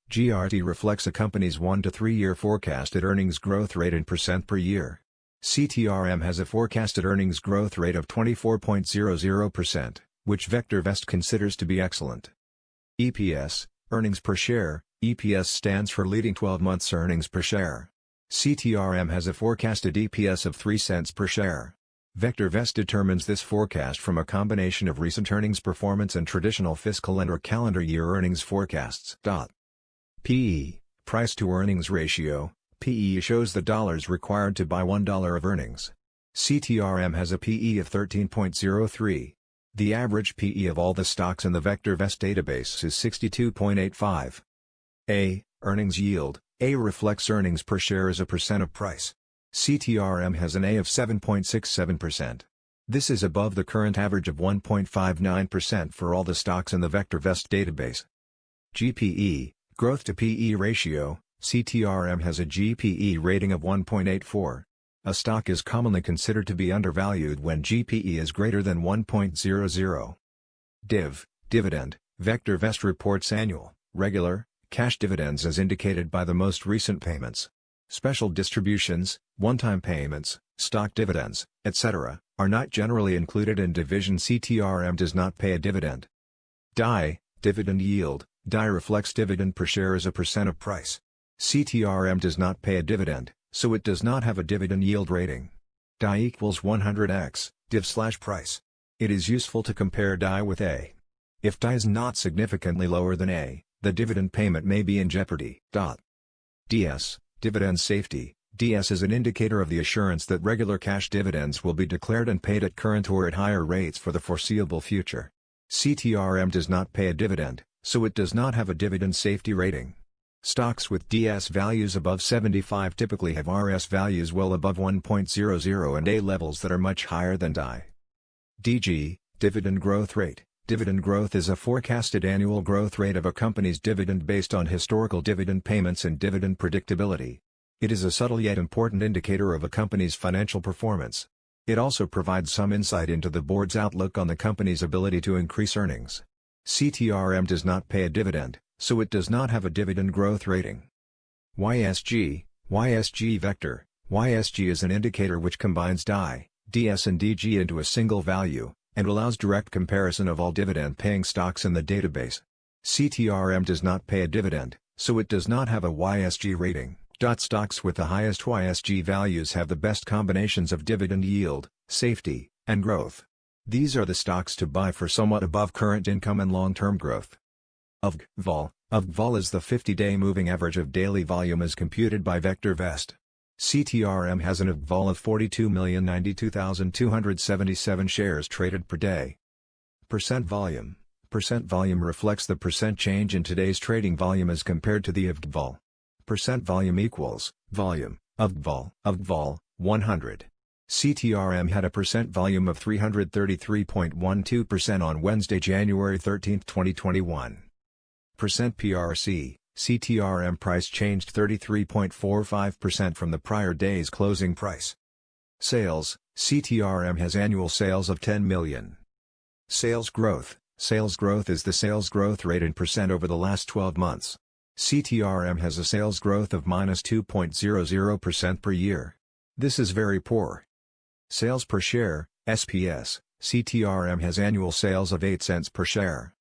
GRT reflects a company's 1 to 3 year forecasted earnings growth rate in percent per year. CTRM has a forecasted earnings growth rate of 24.00%, which VectorVest considers to be excellent. EPS, earnings per share. EPS stands for leading 12 months earnings per share. CTRM has a forecasted EPS of 3 cents per share. VectorVest determines this forecast from a combination of recent earnings performance and traditional fiscal and/or calendar year earnings forecasts. PE, price-to-earnings ratio. PE shows the dollars required to buy $1 of earnings. CTRM has a PE of 13.03. The average PE of all the stocks in the VectorVest database is 62.85. A, earnings yield. A reflects earnings per share as a percent of price. CTRM has an A of 7.67%. This is above the current average of 1.59% for all the stocks in the VectorVest database. GPE, growth to PE ratio. CTRM has a GPE rating of 1.84. A stock is commonly considered to be undervalued when GPE is greater than 1.00. Dividend. VectorVest reports annual, regular, cash dividends as indicated by the most recent payments. Special distributions, one-time payments, stock dividends, etc., are not generally included in division. CTRM does not pay a dividend. DI, dividend yield. DI reflects dividend per share as a percent of price. CTRM does not pay a dividend, so it does not have a dividend yield rating. DI equals 100x, div/price. It is useful to compare DI with A. If DI is not significantly lower than A, the dividend payment may be in jeopardy. DS, dividend safety. DS is an indicator of the assurance that regular cash dividends will be declared and paid at current or at higher rates for the foreseeable future. CTRM does not pay a dividend, so it does not have a dividend safety rating. Stocks with DS values above 75 typically have RS values well above 1.00 and A levels that are much higher than DI. DG, dividend growth rate. Dividend growth is a forecasted annual growth rate of a company's dividend based on historical dividend payments and dividend predictability. It is a subtle yet important indicator of a company's financial performance. It also provides some insight into the board's outlook on the company's ability to increase earnings. CTRM does not pay a dividend, so it does not have a dividend growth rating. YSG vector. YSG is an indicator which combines DI, DS and DG into a single value, and allows direct comparison of all dividend-paying stocks in the database. CTRM does not pay a dividend, so it does not have a YSG rating. Stocks with the highest YSG values have the best combinations of dividend yield, safety, and growth. These are the stocks to buy for somewhat above current income and long-term growth. VOL. VOL is the 50-day moving average of daily volume as computed by VectorVest. CTRM has an VOL of 42,092,277 shares traded per day. Percent volume. Percent volume reflects the percent change in today's trading volume as compared to the VOL. Percent volume equals volume of VOL 100. CTRM had a percent volume of 333.12% on Wednesday, January 13, 2021. Percent PRC. CTRM price changed 33.45% from the prior day's closing price. Sales. CTRM has annual sales of 10 million. Sales growth. Sales growth is the sales growth rate in percent over the last 12 months. CTRM has a sales growth of -2.00% per year. This is very poor. Sales per share, SPS. CTRM has annual sales of 8 cents per share.